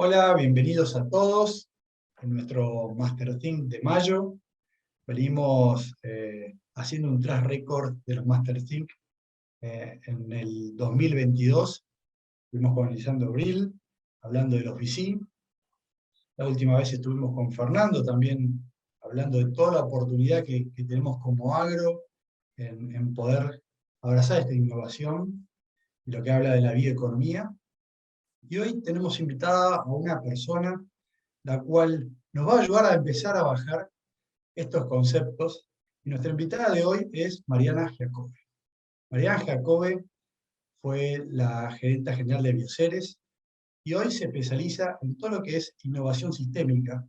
Hola, bienvenidos a todos en nuestro Master Think de mayo. Venimos haciendo un track record de los Master Think en el 2022. Estuvimos con Lisandro Brill, hablando de los VC. La última vez estuvimos con Fernando también, hablando de toda la oportunidad que tenemos como agro en poder abrazar esta innovación y lo que habla de la bioeconomía. Y hoy tenemos invitada a una persona la cual nos va a ayudar a empezar a bajar estos conceptos. Y nuestra invitada de hoy es Mariana Giacobbe. Mariana Giacobbe fue la gerenta general de Bioceres y hoy se especializa en todo lo que es innovación sistémica.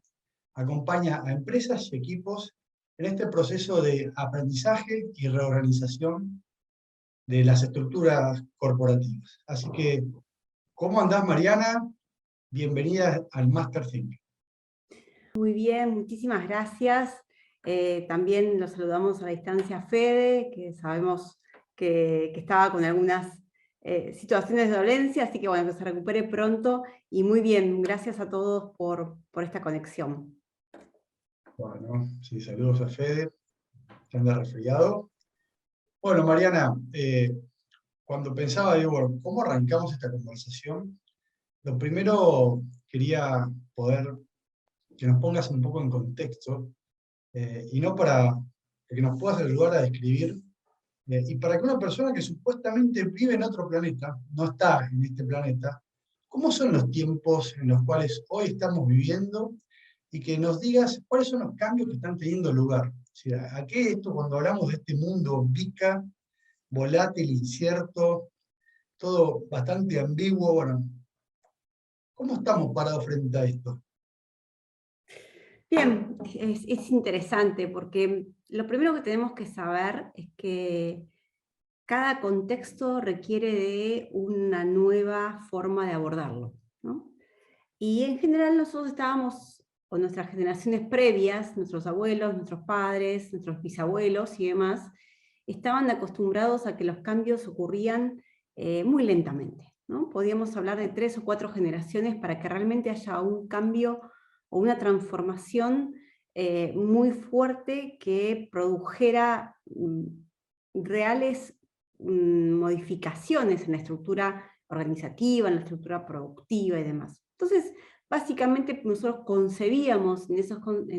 Acompaña a empresas y equipos en este proceso de aprendizaje y reorganización de las estructuras corporativas. Así que, ¿cómo andás, Mariana? Bienvenida al Master Think. Muy bien, muchísimas gracias. También los saludamos a la distancia a Fede, que sabemos que estaba con algunas situaciones de dolencia, así que bueno, que se recupere pronto. Y muy bien, gracias a todos por esta conexión. Bueno, sí, saludos a Fede, que anda resfriado. Bueno, Mariana, cuando pensaba, digo, bueno, ¿cómo arrancamos esta conversación? Lo primero, quería poder que nos pongas un poco en contexto, y no para que nos puedas ayudar a describir, y para que una persona que supuestamente vive en otro planeta, no está en este planeta, ¿cómo son los tiempos en los cuales hoy estamos viviendo? Y que nos digas cuáles son los cambios que están teniendo lugar. O sea, ¿a qué esto cuando hablamos de este mundo VICA, volátil, incierto, todo bastante ambiguo? Bueno, ¿cómo estamos parados frente a esto? Bien, es interesante porque lo primero que tenemos que saber es que cada contexto requiere de una nueva forma de abordarlo, ¿no? Y en general nosotros estábamos, o nuestras generaciones previas, nuestros abuelos, nuestros padres, nuestros bisabuelos y demás, estaban acostumbrados a que los cambios ocurrían muy lentamente, ¿no? Podíamos hablar de 3 o 4 generaciones para que realmente haya un cambio o una transformación muy fuerte que produjera reales modificaciones en la estructura organizativa, en la estructura productiva y demás. Entonces, básicamente nosotros concebíamos en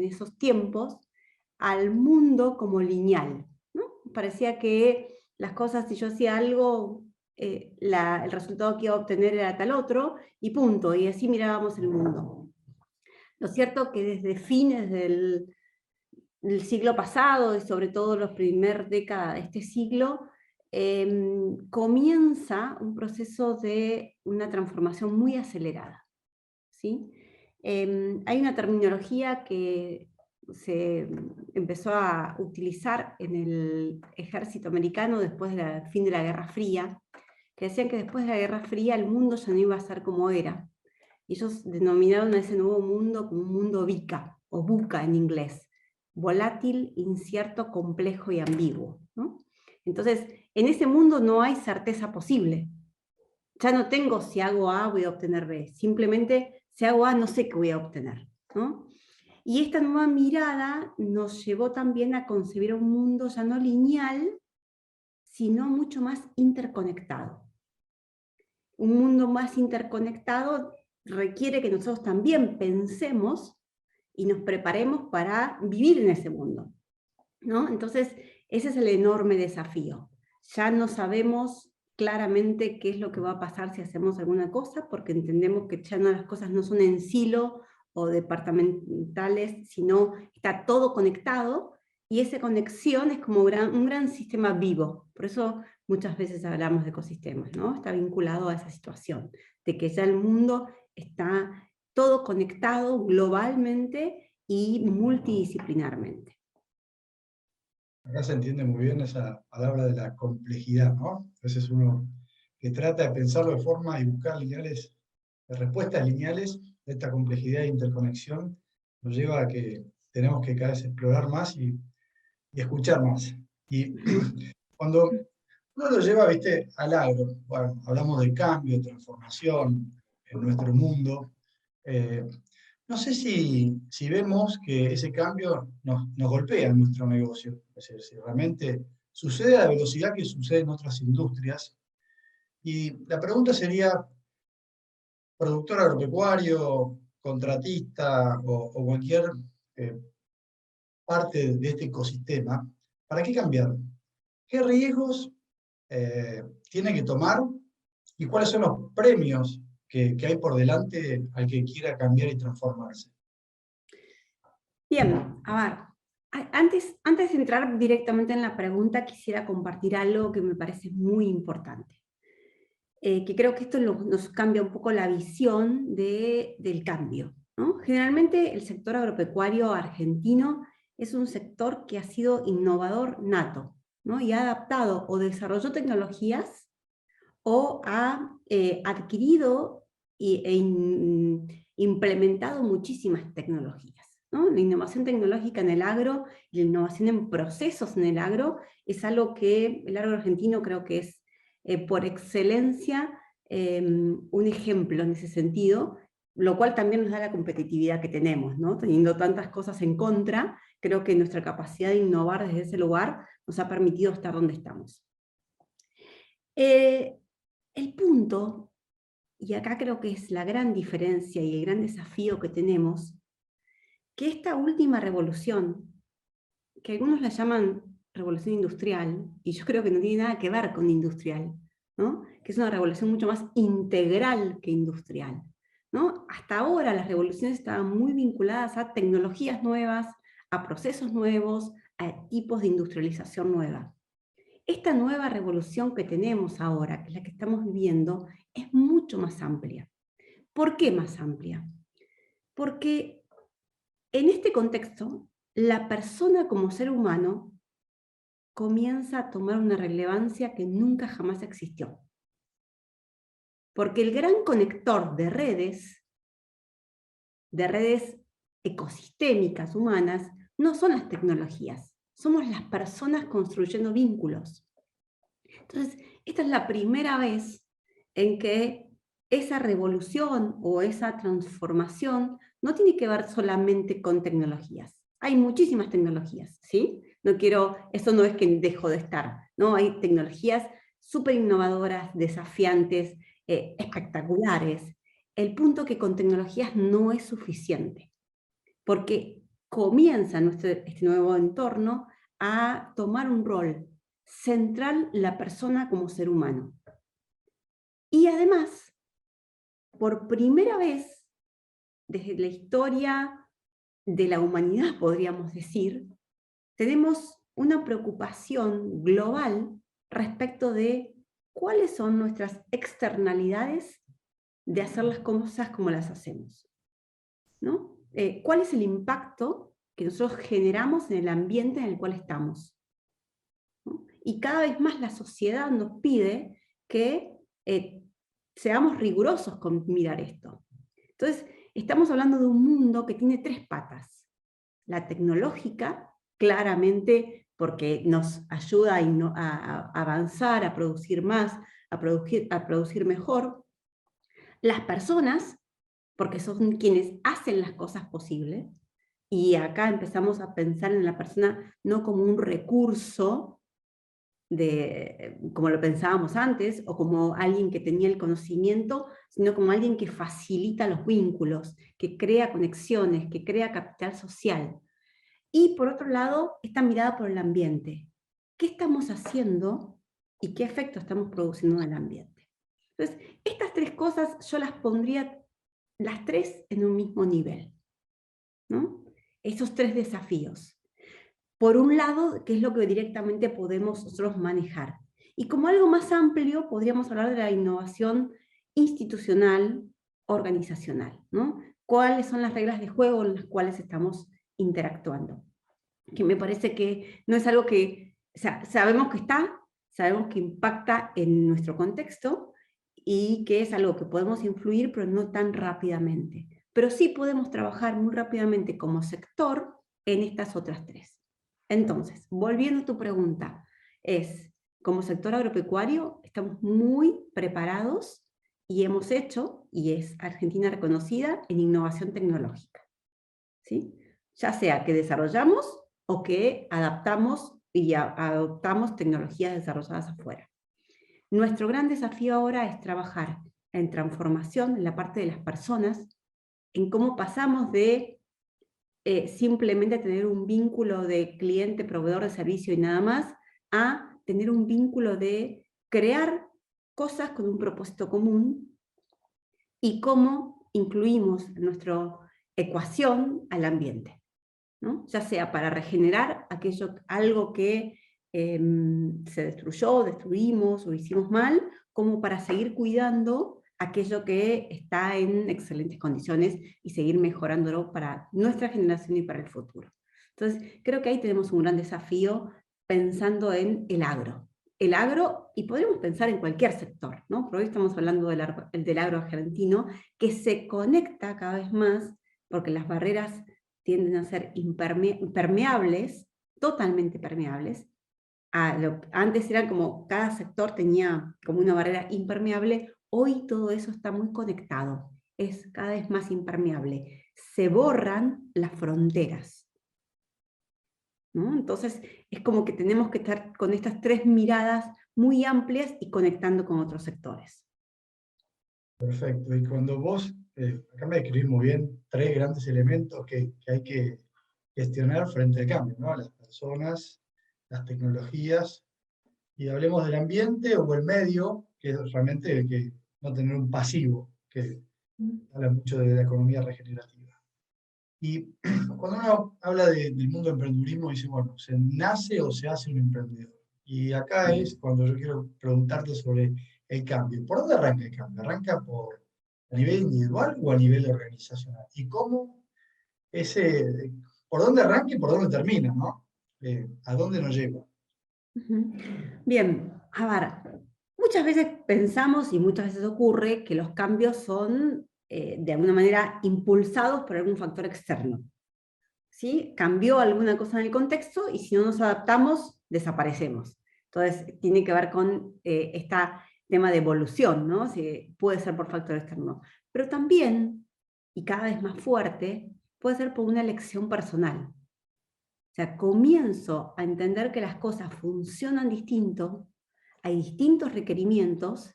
esos tiempos al mundo como lineal, ¿no? Parecía que las cosas, si yo hacía algo, el resultado que iba a obtener era tal otro, y punto, y así mirábamos el mundo. Lo cierto es que desde fines del siglo pasado, y sobre todo la primera década de este siglo, comienza un proceso de una transformación muy acelerada, ¿sí? Hay una terminología que se empezó a utilizar en el ejército americano después del fin de la Guerra Fría, que decían que después de la Guerra Fría el mundo ya no iba a ser como era. Y ellos denominaron a ese nuevo mundo como un mundo VICA, o VUCA en inglés, volátil, incierto, complejo y ambiguo, ¿no? Entonces, en ese mundo no hay certeza posible. Ya no tengo si hago A voy a obtener B, simplemente si hago A no sé qué voy a obtener, ¿no? Y esta nueva mirada nos llevó también a concebir un mundo ya no lineal, sino mucho más interconectado. Un mundo más interconectado requiere que nosotros también pensemos y nos preparemos para vivir en ese mundo, ¿no? Entonces, ese es el enorme desafío. Ya no sabemos claramente qué es lo que va a pasar si hacemos alguna cosa, porque entendemos que ya no, las cosas no son en silo o departamentales, sino está todo conectado, y esa conexión es como un gran sistema vivo. Por eso muchas veces hablamos de ecosistemas, ¿no? Está vinculado a esa situación, de que ya el mundo está todo conectado globalmente y multidisciplinarmente. Acá se entiende muy bien esa palabra de la complejidad, ¿no? A veces uno que trata de pensarlo de forma y buscar lineales, respuestas lineales, esta complejidad e interconexión nos lleva a que tenemos que cada vez explorar más y escuchar más. Y cuando uno lo lleva, viste, al agro, bueno, hablamos de cambio, de transformación en nuestro mundo, No sé si vemos que ese cambio nos golpea en nuestro negocio. Es decir, si realmente sucede a la velocidad que sucede en otras industrias. Y la pregunta sería, productor agropecuario, contratista o cualquier eh, parte de este ecosistema, ¿para qué cambiar? ¿Qué riesgos tiene que tomar y cuáles son los premios que hay por delante al que quiera cambiar y transformarse? Bien, a ver, antes de entrar directamente en la pregunta, quisiera compartir algo que me parece muy importante. Que creo que esto nos cambia un poco la visión del cambio, ¿no? Generalmente el sector agropecuario argentino es un sector que ha sido innovador nato, ¿no? Y ha adaptado o desarrolló tecnologías o ha adquirido e implementado muchísimas tecnologías, ¿no? La innovación tecnológica en el agro y la innovación en procesos en el agro es algo que el agro argentino creo que es por excelencia un ejemplo en ese sentido, lo cual también nos da la competitividad que tenemos, ¿no? Teniendo tantas cosas en contra, creo que nuestra capacidad de innovar desde ese lugar nos ha permitido estar donde estamos. El punto, y acá creo que es la gran diferencia y el gran desafío que tenemos, que esta última revolución, que algunos la llaman revolución industrial, y yo creo que no tiene nada que ver con industrial, ¿no? Que es una revolución mucho más integral que industrial, ¿no? Hasta ahora las revoluciones estaban muy vinculadas a tecnologías nuevas, a procesos nuevos, a tipos de industrialización nueva. Esta nueva revolución que tenemos ahora, que es la que estamos viviendo, es mucho más amplia. ¿Por qué más amplia? Porque en este contexto, la persona como ser humano comienza a tomar una relevancia que nunca jamás existió. Porque el gran conector de redes ecosistémicas humanas, no son las tecnologías, somos las personas construyendo vínculos. Entonces, esta es la primera vez en que esa revolución o esa transformación no tiene que ver solamente con tecnologías. Hay muchísimas tecnologías, ¿sí? Eso no es que dejó de estar, ¿no? Hay tecnologías súper innovadoras, desafiantes, espectaculares. El punto que con tecnologías no es suficiente, porque comienza este nuevo entorno a tomar un rol central la persona como ser humano. Y además, por primera vez desde la historia de la humanidad, podríamos decir, tenemos una preocupación global respecto de cuáles son nuestras externalidades de hacer las cosas como las hacemos, ¿no? ¿Cuál es el impacto que nosotros generamos en el ambiente en el cual estamos? ¿No? Y cada vez más la sociedad nos pide que seamos rigurosos con mirar esto. Entonces, estamos hablando de un mundo que tiene tres patas. La tecnológica, claramente porque nos ayuda a avanzar, a producir más, a producir mejor. Las personas, porque son quienes hacen las cosas posibles, y acá empezamos a pensar en la persona no como un recurso, como lo pensábamos antes, o como alguien que tenía el conocimiento, sino como alguien que facilita los vínculos, que crea conexiones, que crea capital social. Y por otro lado, esta mirada por el ambiente. ¿Qué estamos haciendo y qué efecto estamos produciendo en el ambiente? Entonces, estas tres cosas yo las pondría las tres en un mismo nivel, ¿no? Esos tres desafíos. Por un lado, ¿qué es lo que directamente podemos nosotros manejar? Y como algo más amplio, podríamos hablar de la innovación institucional, organizacional, ¿no? ¿Cuáles son las reglas de juego en las cuales estamos interactuando? Que me parece que no es algo que, o sea, sabemos que está, sabemos que impacta en nuestro contexto y que es algo que podemos influir, pero no tan rápidamente. Pero sí podemos trabajar muy rápidamente como sector en estas otras tres. Entonces, volviendo a tu pregunta, como sector agropecuario estamos muy preparados y hemos hecho y es Argentina reconocida en innovación tecnológica, ¿sí? Ya sea que desarrollamos o que adaptamos y adoptamos tecnologías desarrolladas afuera. Nuestro gran desafío ahora es trabajar en transformación en la parte de las personas, en cómo pasamos de simplemente tener un vínculo de cliente, proveedor de servicio y nada más, a tener un vínculo de crear cosas con un propósito común y cómo incluimos en nuestra ecuación al ambiente, ¿no? Ya sea para regenerar algo que se destruyó, destruimos o hicimos mal, como para seguir cuidando aquello que está en excelentes condiciones y seguir mejorándolo para nuestra generación y para el futuro. Entonces, creo que ahí tenemos un gran desafío pensando en el agro. El agro, y podríamos pensar en cualquier sector, ¿no? Pero hoy estamos hablando del agro argentino, que se conecta cada vez más, porque las barreras tienden a ser permeables, totalmente permeables. Antes era como cada sector tenía como una barrera impermeable, hoy todo eso está muy conectado, es cada vez más impermeable. Se borran las fronteras, ¿no? Entonces es como que tenemos que estar con estas tres miradas muy amplias y conectando con otros sectores. Perfecto. Y cuando vos, acá me describís muy bien, tres grandes elementos que hay que gestionar frente al cambio, ¿no? Las personas, las tecnologías, y hablemos del ambiente o el medio, que es realmente que no tener un pasivo, que habla mucho de la economía regenerativa. Y cuando uno habla del mundo del emprendedurismo, dice, bueno, ¿se nace o se hace un emprendedor? Y acá es cuando yo quiero preguntarte sobre el cambio. ¿Por dónde arranca el cambio? ¿Arranca a nivel individual o a nivel organizacional? ¿Y cómo por dónde arranca y por dónde termina, ¿no? ¿A dónde nos lleva? Bien, a ver, muchas veces pensamos y muchas veces ocurre que los cambios son de alguna manera impulsados por algún factor externo. ¿Sí? Cambió alguna cosa en el contexto y si no nos adaptamos, desaparecemos. Entonces, tiene que ver con este tema de evolución, ¿no? Si puede ser por factor externo. Pero también, y cada vez más fuerte, puede ser por una elección personal. O sea, comienzo a entender que las cosas funcionan distinto, hay distintos requerimientos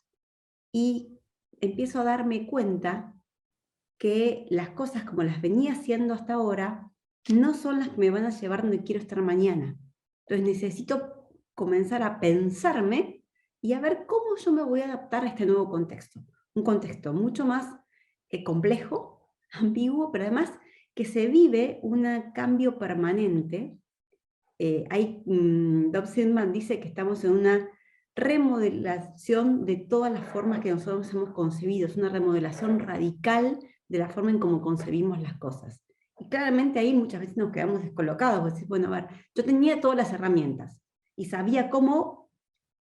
y empiezo a darme cuenta que las cosas como las venía haciendo hasta ahora no son las que me van a llevar donde quiero estar mañana. Entonces necesito comenzar a pensarme y a ver cómo yo me voy a adaptar a este nuevo contexto. Un contexto mucho más complejo, ambiguo, pero además que se vive un cambio permanente. Bob Sindman dice que estamos en una remodelación de todas las formas que nosotros hemos concebido, es una remodelación radical de la forma en cómo concebimos las cosas. Y claramente ahí muchas veces nos quedamos descolocados, decir, bueno, a ver, yo tenía todas las herramientas y sabía cómo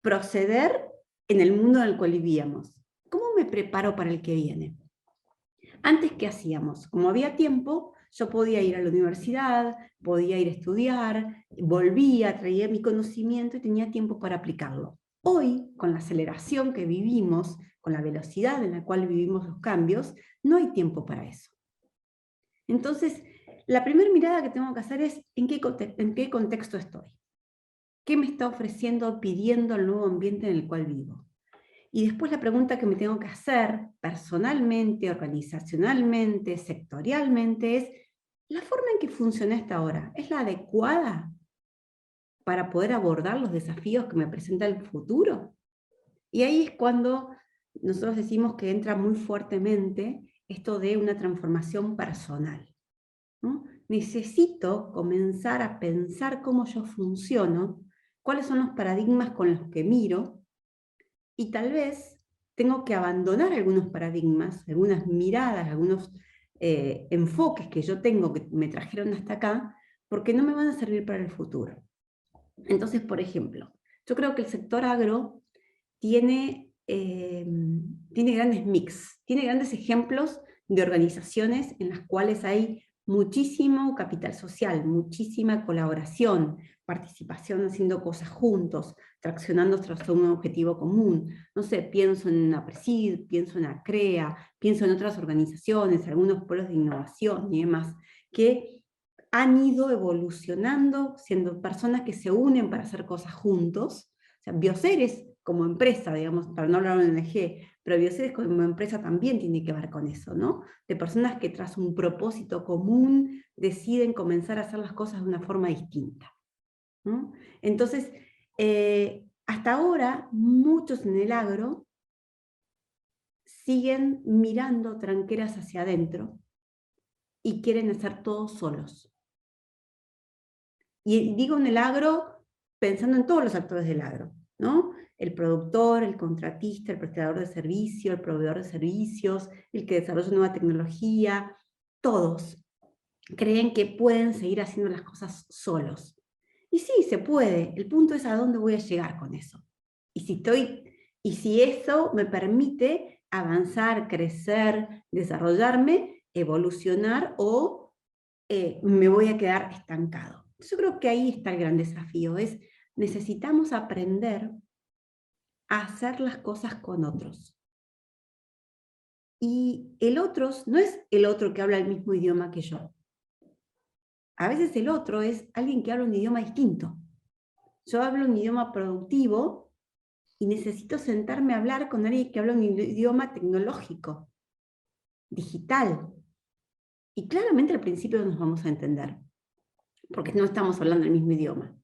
proceder en el mundo en el cual vivíamos. ¿Cómo me preparo para el que viene? Antes, ¿qué hacíamos? Como había tiempo, yo podía ir a la universidad, podía ir a estudiar, volvía, traía mi conocimiento y tenía tiempo para aplicarlo. Hoy, con la aceleración que vivimos, con la velocidad en la cual vivimos los cambios, no hay tiempo para eso. Entonces, la primera mirada que tengo que hacer es en qué contexto estoy. ¿Qué me está ofreciendo, pidiendo el nuevo ambiente en el cual vivo? Y después la pregunta que me tengo que hacer personalmente, organizacionalmente, sectorialmente es, ¿la forma en que funciona hasta ahora es la adecuada para poder abordar los desafíos que me presenta el futuro? Y ahí es cuando nosotros decimos que entra muy fuertemente esto de una transformación personal, ¿no? Necesito comenzar a pensar cómo yo funciono, cuáles son los paradigmas con los que miro, y tal vez tengo que abandonar algunos paradigmas, algunas miradas, algunos enfoques que yo tengo que me trajeron hasta acá, porque no me van a servir para el futuro. Entonces, por ejemplo, yo creo que el sector agro tiene grandes mix, tiene grandes ejemplos de organizaciones en las cuales hay muchísimo capital social, muchísima colaboración, participación haciendo cosas juntos, traccionando tras un objetivo común. No sé, pienso en una PRESID, pienso en ACREA, pienso en otras organizaciones, algunos polos de innovación y demás, que han ido evolucionando, siendo personas que se unen para hacer cosas juntos. O sea, Bioceres como empresa, digamos, para no hablar de ONG, pero Bioceres como empresa también tiene que ver con eso, ¿no? De personas que tras un propósito común deciden comenzar a hacer las cosas de una forma distinta, ¿no? Entonces, hasta ahora, muchos en el agro siguen mirando tranqueras hacia adentro y quieren hacer todo solos. Y digo en el agro pensando en todos los actores del agro, ¿no? El productor, el contratista, el prestador de servicio, el proveedor de servicios, el que desarrolla nueva tecnología, todos creen que pueden seguir haciendo las cosas solos. Y sí, se puede. El punto es a dónde voy a llegar con eso. Y si eso me permite avanzar, crecer, desarrollarme, evolucionar o me voy a quedar estancado. Yo creo que ahí está el gran desafío, necesitamos aprender a hacer las cosas con otros. Y el otros no es el otro que habla el mismo idioma que yo. A veces el otro es alguien que habla un idioma distinto. Yo hablo un idioma productivo y necesito sentarme a hablar con alguien que habla un idioma tecnológico, digital. Y claramente al principio no nos vamos a entender, porque no estamos hablando el mismo idioma.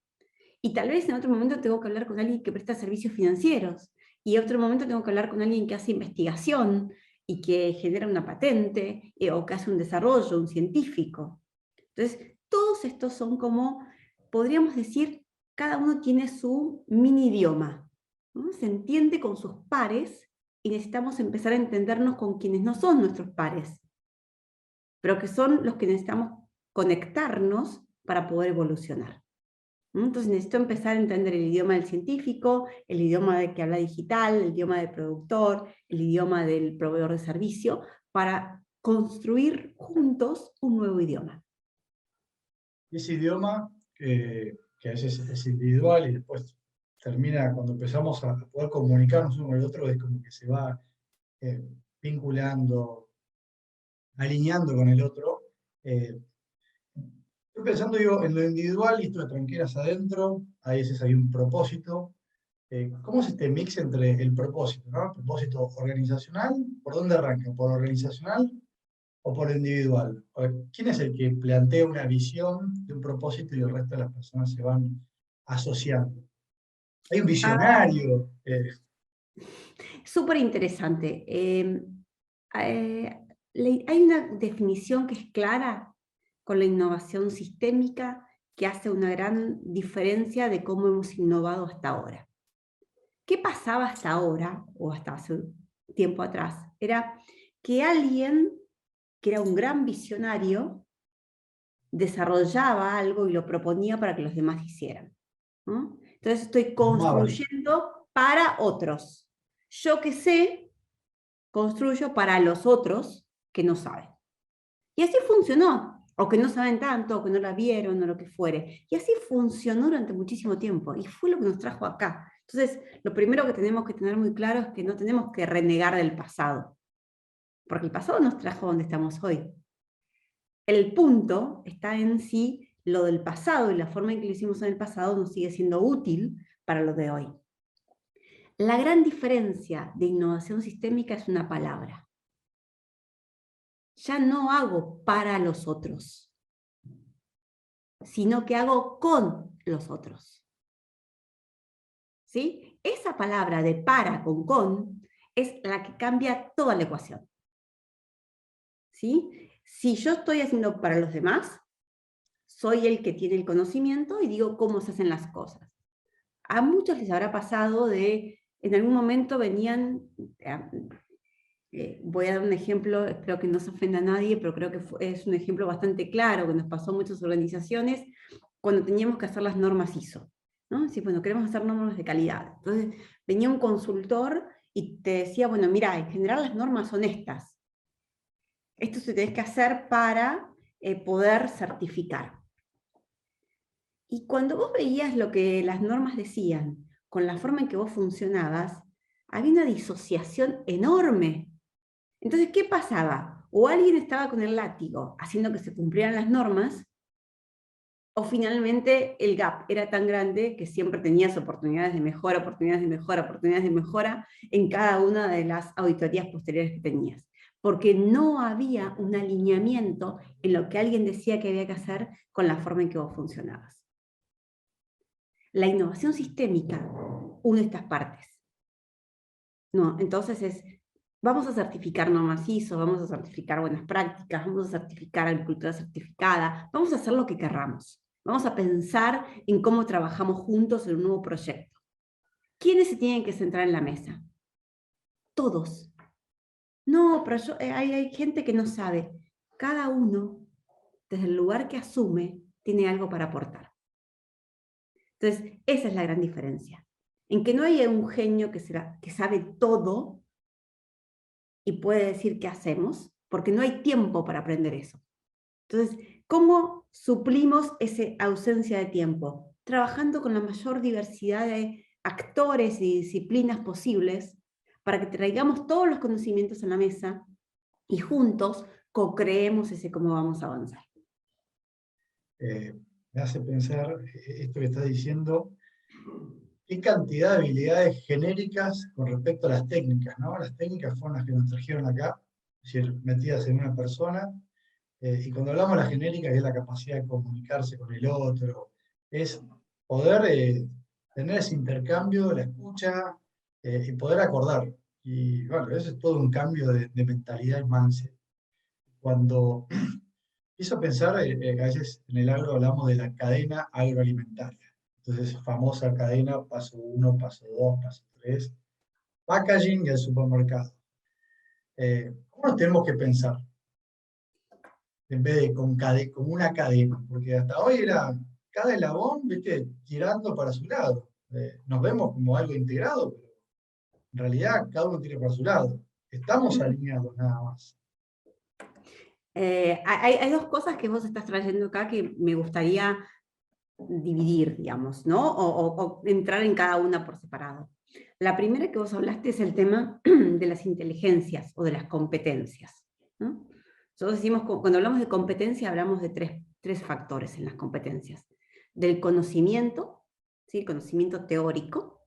Y tal vez en otro momento tengo que hablar con alguien que presta servicios financieros, y en otro momento tengo que hablar con alguien que hace investigación y que genera una patente, o que hace un desarrollo, un científico. Entonces, todos estos son como, podríamos decir, cada uno tiene su mini idioma, ¿no? Se entiende con sus pares y necesitamos empezar a entendernos con quienes no son nuestros pares, pero que son los que necesitamos conectarnos para poder evolucionar. Entonces necesito empezar a entender el idioma del científico, el idioma del que habla digital, el idioma del productor, el idioma del proveedor de servicio, para construir juntos un nuevo idioma. Ese idioma, que a veces es individual y después termina, cuando empezamos a poder comunicarnos uno con el otro, es como que se va vinculando, alineando con el otro. Estoy pensando, digo, en lo individual, y esto de tranqueras adentro, a veces hay un propósito. ¿Cómo es este mix entre el propósito, ¿no? El propósito organizacional? ¿Por dónde arranca? ¿Por organizacional o por individual? ¿Quién es el que plantea una visión de un propósito y el resto de las personas se van asociando? Hay un visionario. Súper interesante. Hay una definición que es clara con la innovación sistémica que hace una gran diferencia de cómo hemos innovado hasta ahora. ¿Qué pasaba hasta ahora, o hasta hace un tiempo atrás? Era que alguien que era un gran visionario desarrollaba algo y lo proponía para que los demás hicieran, ¿no? Entonces estoy construyendo para otros. Yo que sé, construyo para los otros que no saben. Y así funcionó, o que no saben tanto, o que no la vieron, o lo que fuere. Y así funcionó durante muchísimo tiempo, y fue lo que nos trajo acá. Entonces, lo primero que tenemos que tener muy claro es que no tenemos que renegar del pasado, porque el pasado nos trajo donde estamos hoy. El punto está en si lo del pasado y la forma en que lo hicimos en el pasado nos sigue siendo útil para lo de hoy. La gran diferencia de innovación sistémica es una palabra. Ya no hago para los otros, sino que hago con los otros. ¿Sí? Esa palabra de para con es la que cambia toda la ecuación. ¿Sí? Si yo estoy haciendo para los demás, soy el que tiene el conocimiento y digo cómo se hacen las cosas. A muchos les habrá pasado de, en algún momento venían, voy a dar un ejemplo, espero que no se ofenda a nadie, pero creo que es un ejemplo bastante claro que nos pasó a muchas organizaciones cuando teníamos que hacer las normas ISO, ¿no? Sí, bueno, queremos hacer normas de calidad. Entonces venía un consultor y te decía, bueno, mira, en general las normas son estas. Esto se tenés que hacer para poder certificar. Y cuando vos veías lo que las normas decían, con la forma en que vos funcionabas, había una disociación enorme. Entonces, ¿qué pasaba? O alguien estaba con el látigo haciendo que se cumplieran las normas, o finalmente el gap era tan grande que siempre tenías oportunidades de mejora, oportunidades de mejora, oportunidades de mejora en cada una de las auditorías posteriores que tenías. Porque no había un alineamiento en lo que alguien decía que había que hacer con la forma en que vos funcionabas. La innovación sistémica une estas partes. ¿No? Entonces vamos a certificar normas ISO, vamos a certificar buenas prácticas, vamos a certificar agricultura certificada, vamos a hacer lo que querramos. Vamos a pensar en cómo trabajamos juntos en un nuevo proyecto. ¿Quiénes se tienen que centrar en la mesa? Todos. No, pero hay gente que no sabe. Cada uno, desde el lugar que asume, tiene algo para aportar. Entonces, esa es la gran diferencia. En que no hay un genio que sabe todo y puede decir qué hacemos, porque no hay tiempo para aprender eso. Entonces, ¿cómo suplimos esa ausencia de tiempo? Trabajando con la mayor diversidad de actores y disciplinas posibles para que traigamos todos los conocimientos a la mesa y juntos co-creemos ese cómo vamos a avanzar. Me hace pensar esto que estás diciendo, qué cantidad de habilidades genéricas con respecto a las técnicas, ¿no? Las técnicas fueron las que nos trajeron acá, es decir, metidas en una persona, y cuando hablamos de la genérica, que es la capacidad de comunicarse con el otro, es poder tener ese intercambio, la escucha, y poder acordar. Y bueno, eso es todo un cambio de mentalidad en mindset. Cuando hizo pensar, a veces en el agro hablamos de la cadena agroalimentaria. Entonces, famosa cadena, paso 1, paso 2, paso 3, packaging y el supermercado. ¿Cómo nos tenemos que pensar? En vez de como una cadena, porque hasta hoy era cada eslabón, ¿viste?, tirando para su lado. Nos vemos como algo integrado, pero en realidad cada uno tira para su lado. Estamos alineados nada más. Hay dos cosas que vos estás trayendo acá que me gustaría dividir, digamos, ¿no? O entrar en cada una por separado. La primera que vos hablaste es el tema de las inteligencias o de las competencias, ¿no? Nosotros decimos, cuando hablamos de competencia, hablamos de tres factores en las competencias. Del conocimiento, ¿sí? El conocimiento teórico,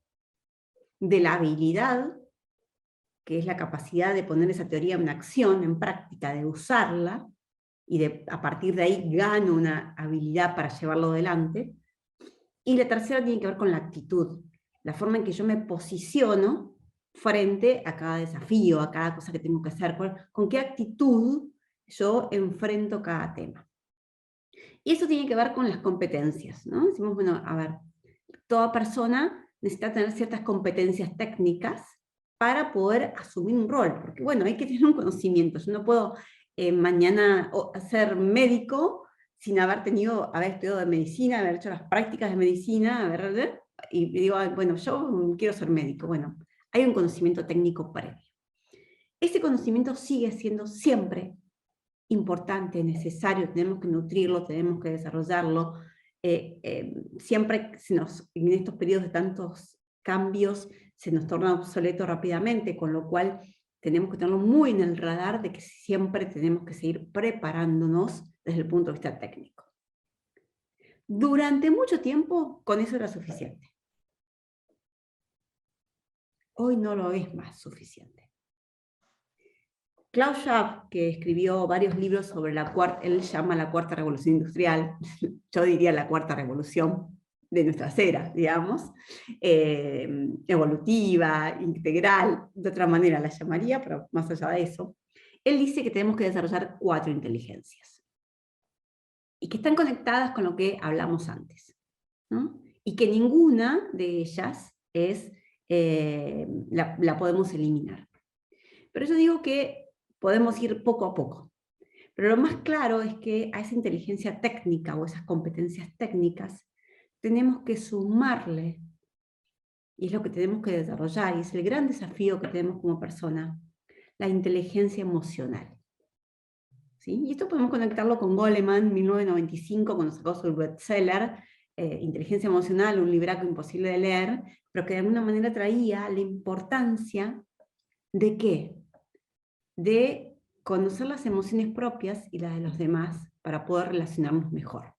de la habilidad, que es la capacidad de poner esa teoría en acción, en práctica, de usarla, y a partir de ahí gano una habilidad para llevarlo adelante. Y la tercera tiene que ver con la actitud, la forma en que yo me posiciono frente a cada desafío, a cada cosa que tengo que hacer, con qué actitud yo enfrento cada tema. Y eso tiene que ver con las competencias, ¿no? Decimos, bueno, a ver, toda persona necesita tener ciertas competencias técnicas para poder asumir un rol, porque bueno, hay que tener un conocimiento. Yo no puedo mañana ser médico sin haber estudiado de medicina, haber hecho las prácticas de medicina, y digo, bueno, yo quiero ser médico. Bueno, hay un conocimiento técnico previo. Ese conocimiento sigue siendo siempre importante, necesario, tenemos que nutrirlo, tenemos que desarrollarlo. Siempre en estos periodos de tantos cambios se nos torna obsoleto rápidamente, con lo cual tenemos que tenerlo muy en el radar de que siempre tenemos que seguir preparándonos desde el punto de vista técnico. Durante mucho tiempo con eso era suficiente. Hoy no lo es más suficiente. Klaus Schwab, que escribió varios libros sobre él llama la cuarta revolución industrial, yo diría la cuarta revolución de nuestras eras, digamos, evolutiva, integral, de otra manera la llamaría, pero más allá de eso, él dice que tenemos que desarrollar 4 inteligencias, y que están conectadas con lo que hablamos antes, ¿no? Y que ninguna de ellas la podemos eliminar. Pero yo digo que podemos ir poco a poco. Pero lo más claro es que a esa inteligencia técnica o esas competencias técnicas tenemos que sumarle, y es lo que tenemos que desarrollar, y es el gran desafío que tenemos como persona, la inteligencia emocional. ¿Sí? Y esto podemos conectarlo con Goleman, 1995, cuando sacó su bestseller, Inteligencia Emocional, un libraco imposible de leer, pero que de alguna manera traía la importancia de ¿qué? De conocer las emociones propias y las de los demás para poder relacionarnos mejor.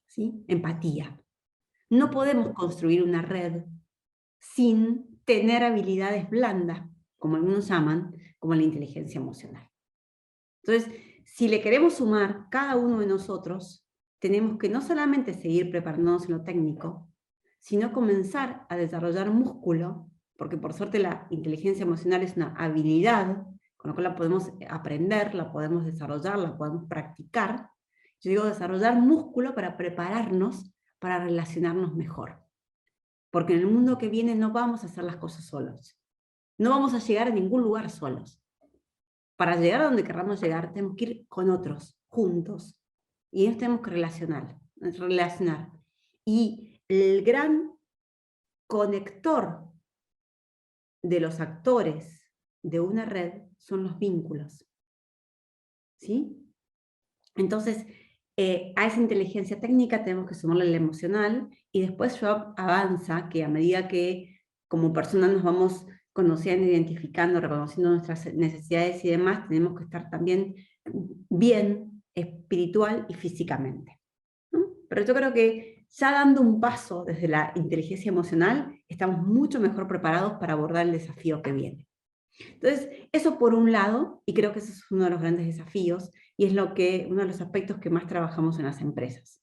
¿Sí? Empatía. No podemos construir una red sin tener habilidades blandas, como algunos llaman, como la inteligencia emocional. Entonces, si le queremos sumar cada uno de nosotros, tenemos que no solamente seguir preparándonos en lo técnico, sino comenzar a desarrollar músculo, porque por suerte la inteligencia emocional es una habilidad, con la cual la podemos aprender, la podemos desarrollar, la podemos practicar. Yo digo desarrollar músculo para prepararnos para relacionarnos mejor. Porque en el mundo que viene no vamos a hacer las cosas solos. No vamos a llegar a ningún lugar solos. Para llegar a donde queramos llegar, tenemos que ir con otros, juntos. Y nos tenemos que relacionar. Y el gran conector de los actores de una red son los vínculos. ¿Sí? Entonces, a esa inteligencia técnica tenemos que sumarle la emocional, y después avanza que a medida que como personas nos vamos conociendo, identificando, reconociendo nuestras necesidades y demás, tenemos que estar también bien espiritual y físicamente, ¿no? Pero yo creo que ya dando un paso desde la inteligencia emocional, estamos mucho mejor preparados para abordar el desafío que viene. Entonces, eso por un lado, y creo que ese es uno de los grandes desafíos, y es uno de los aspectos que más trabajamos en las empresas,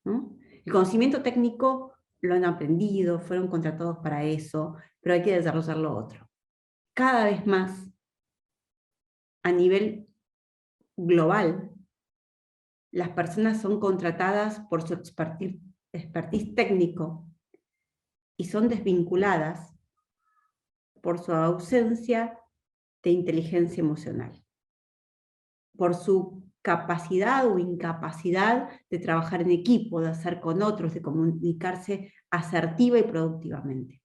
¿no? El conocimiento técnico lo han aprendido, fueron contratados para eso, pero hay que desarrollar lo otro. Cada vez más, a nivel global, las personas son contratadas por su expertise técnico y son desvinculadas por su ausencia de inteligencia emocional, por su capacidad o incapacidad de trabajar en equipo, de hacer con otros, de comunicarse asertiva y productivamente.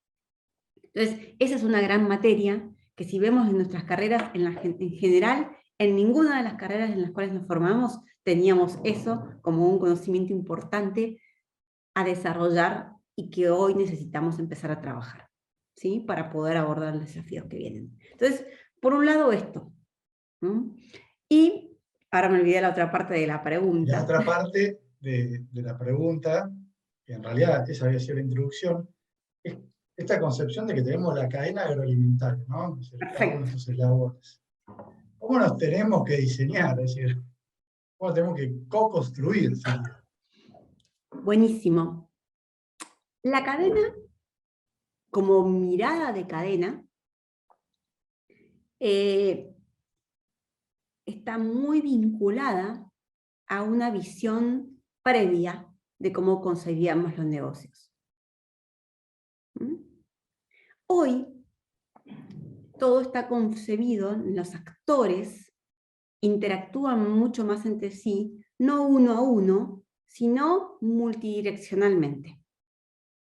Entonces, esa es una gran materia que si vemos en nuestras carreras, en general, en ninguna de las carreras en las cuales nos formamos, teníamos eso como un conocimiento importante a desarrollar y que hoy necesitamos empezar a trabajar, ¿sí? Para poder abordar los desafíos que vienen. Entonces, por un lado esto, ¿no? Y ahora me olvidé la otra parte de la pregunta. La otra parte de la pregunta, que en realidad esa había sido la introducción, es esta concepción de que tenemos la cadena agroalimentaria, ¿no? Es decir, cada uno de estos eslabones. ¿Cómo nos tenemos que diseñar? Es decir, ¿cómo tenemos que co-construir? Buenísimo. La cadena, como mirada de cadena, está muy vinculada a una visión previa de cómo concebíamos los negocios. Hoy, todo está concebido, los actores interactúan mucho más entre sí, no uno a uno, sino multidireccionalmente.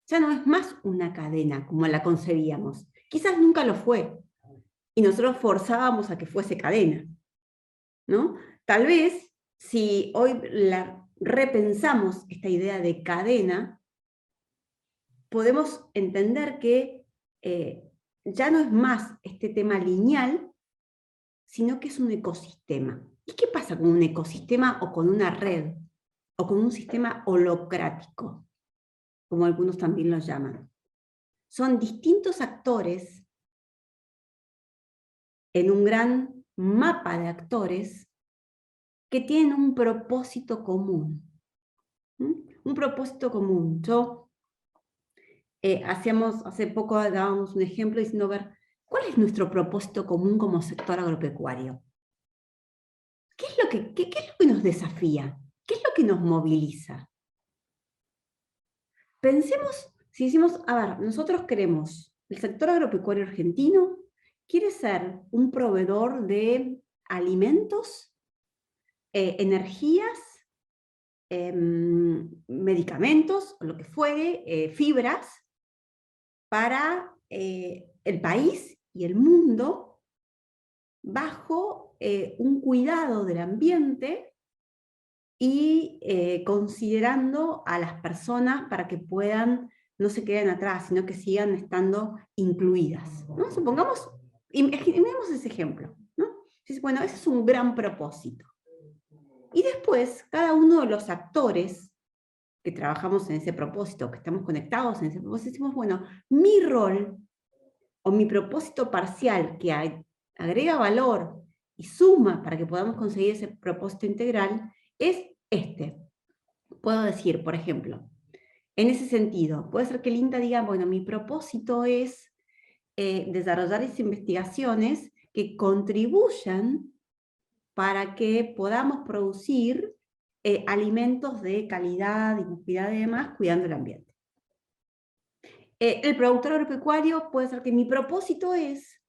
Ya no es más una cadena como la concebíamos. Quizás nunca lo fue, y nosotros forzábamos a que fuese cadena, ¿no? Tal vez, si hoy repensamos esta idea de cadena, podemos entender que ya no es más este tema lineal, sino que es un ecosistema. ¿Y qué pasa con un ecosistema o con una red? O con un sistema holocrático, como algunos también lo llaman. Son distintos actores en un gran mapa de actores que tienen un propósito común. Un propósito común. Hace poco dábamos un ejemplo diciendo, ¿cuál es nuestro propósito común como sector agropecuario? ¿Qué es lo que nos desafía? ¿Qué es lo que nos moviliza? Pensemos, si decimos, nosotros queremos, el sector agropecuario argentino quiere ser un proveedor de alimentos, energías, medicamentos, o lo que fuere, fibras, para el país y el mundo, bajo un cuidado del ambiente y considerando a las personas para que puedan, no se queden atrás, sino que sigan estando incluidas, ¿no? Supongamos, imaginemos ese ejemplo, ¿no? Entonces, bueno, ese es un gran propósito. Y después, cada uno de los actores que trabajamos en ese propósito, que estamos conectados en ese propósito, decimos, bueno, mi rol o mi propósito parcial que agrega valor y suma para que podamos conseguir ese propósito integral es este. Puedo decir, por ejemplo, en ese sentido, puede ser que Linda diga, bueno, mi propósito es desarrollar esas investigaciones que contribuyan para que podamos producir alimentos de calidad, inocuidad y demás, cuidando el ambiente. El productor agropecuario puede ser que mi propósito es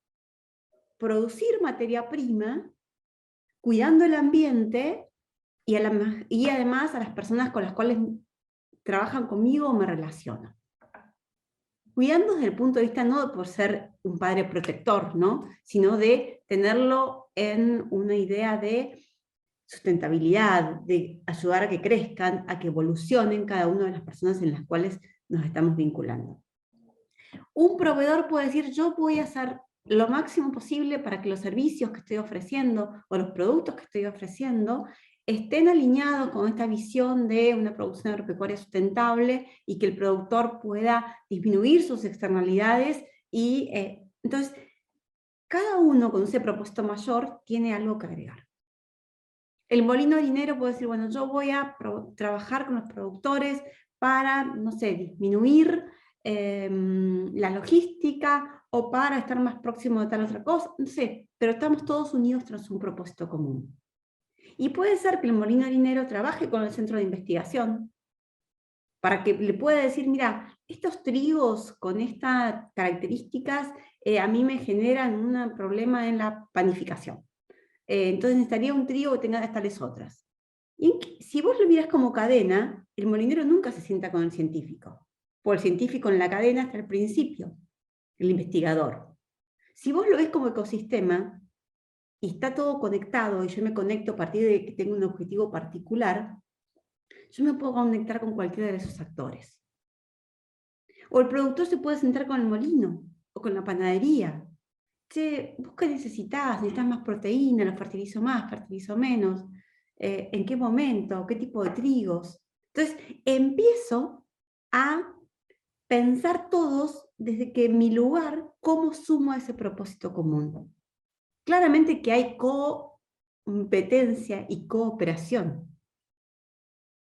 producir materia prima, cuidando el ambiente y además a las personas con las cuales trabajan conmigo o me relaciono. Cuidando desde el punto de vista no por ser un padre protector, ¿no? Sino de tenerlo en una idea de sustentabilidad, de ayudar a que crezcan, a que evolucionen cada una de las personas en las cuales nos estamos vinculando. Un proveedor puede decir, yo voy a hacer lo máximo posible para que los servicios que estoy ofreciendo o los productos que estoy ofreciendo estén alineados con esta visión de una producción agropecuaria sustentable y que el productor pueda disminuir sus externalidades. Y entonces, cada uno con ese propósito mayor tiene algo que agregar. El molino harinero puede decir, bueno, yo voy a trabajar con los productores para, no sé, disminuir la logística o para estar más próximo de tal otra cosa, no sé, pero estamos todos unidos tras un propósito común. Y puede ser que el molino harinero trabaje con el centro de investigación para que le pueda decir, mira, estos trigos con estas características a mí me generan un problema en la panificación. Entonces necesitaría un trigo que tenga tales otras. Y si vos lo miras como cadena, el molinero nunca se sienta con el científico, porque el científico en la cadena está al principio, el investigador. Si vos lo ves como ecosistema, y está todo conectado, y yo me conecto a partir de que tengo un objetivo particular, yo me puedo conectar con cualquiera de esos actores. O el productor se puede sentar con el molino, o con la panadería. Che, ¿vos qué necesitas? ¿Necesitas más proteína? ¿Lo fertilizo más? ¿Fertilizo menos? ¿En qué momento? ¿Qué tipo de trigos? Entonces, empiezo a pensar todos desde que mi lugar, cómo sumo a ese propósito común. Claramente que hay competencia y cooperación.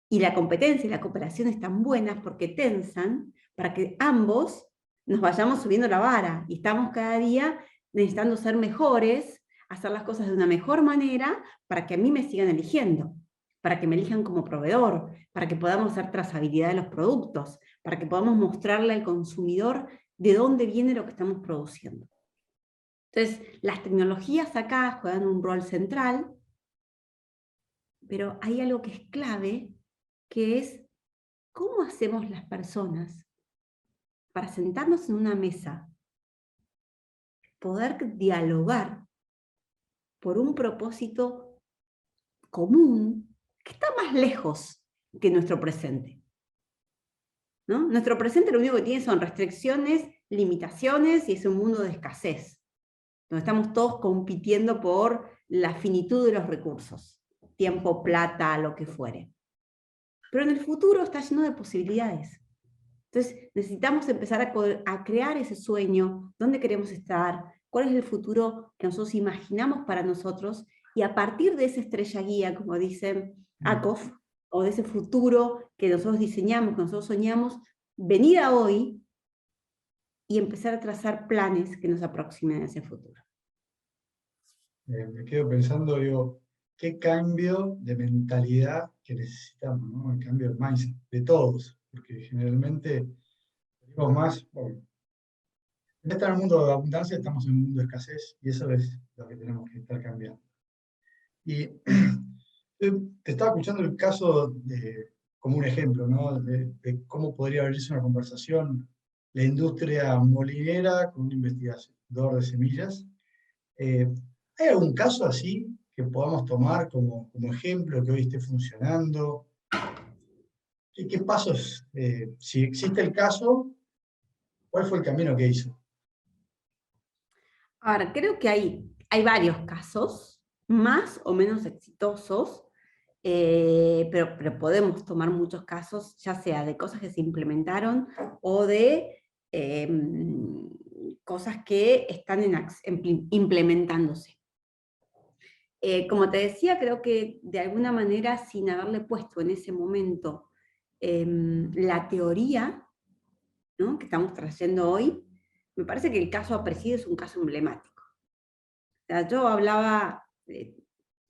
Y la competencia y la cooperación están buenas porque tensan para que ambos nos vayamos subiendo la vara y estamos cada día necesitando ser mejores, hacer las cosas de una mejor manera para que a mí me sigan eligiendo, para que me elijan como proveedor, para que podamos hacer trazabilidad de los productos, para que podamos mostrarle al consumidor de dónde viene lo que estamos produciendo. Entonces, las tecnologías acá juegan un rol central, pero hay algo que es clave, que es cómo hacemos las personas para sentarnos en una mesa, poder dialogar por un propósito común que está más lejos que nuestro presente, ¿no? Nuestro presente lo único que tiene son restricciones, limitaciones y es un mundo de escasez, donde estamos todos compitiendo por la finitud de los recursos, tiempo, plata, lo que fuere. Pero en el futuro está lleno de posibilidades. Entonces necesitamos empezar a crear ese sueño, dónde queremos estar, cuál es el futuro que nosotros imaginamos para nosotros, y a partir de esa estrella guía, como dice Akov, o de ese futuro que nosotros diseñamos, que nosotros soñamos, venir a hoy y empezar a trazar planes que nos aproximen a ese futuro. Me quedo pensando, digo, qué cambio de mentalidad que necesitamos, ¿no? El cambio de mindset de todos, porque generalmente tenemos más, bueno, en este mundo de abundancia estamos en un mundo de escasez y eso es lo que tenemos que estar cambiando. Y te estaba escuchando el caso como un ejemplo, ¿no? De cómo podría abrirse una conversación la industria molinera con un investigador de semillas. ¿Hay algún caso así que podamos tomar como ejemplo, que hoy esté funcionando? ¿Qué pasos, si existe el caso, cuál fue el camino que hizo? Ahora, creo que hay varios casos, más o menos exitosos, pero podemos tomar muchos casos, ya sea de cosas que se implementaron o de cosas que están implementándose. Como te decía, creo que de alguna manera, sin haberle puesto en ese momento la teoría, ¿no?, que estamos trayendo hoy, me parece que el caso Apresidio es un caso emblemático. O sea, yo hablaba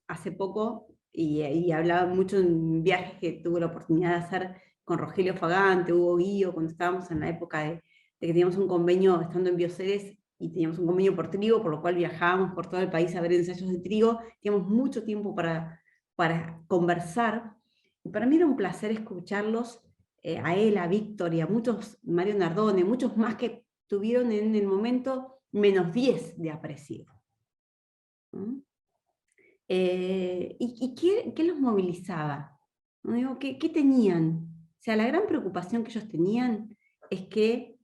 hace poco y hablaba mucho en viajes que tuve la oportunidad de hacer con Rogelio Fagante, Hugo Guío, cuando estábamos en la época de que teníamos un convenio estando en Bioceres y teníamos un convenio por trigo, por lo cual viajábamos por todo el país a ver ensayos de trigo, teníamos mucho tiempo para conversar. Y para mí era un placer escucharlos, a él, a Víctor y a muchos, Mario Nardone, muchos más que tuvieron en el momento -10 de Apresidio. ¿Mm? ¿Y qué los movilizaba? ¿No? Digo, ¿qué tenían? O sea, la gran preocupación que ellos tenían es que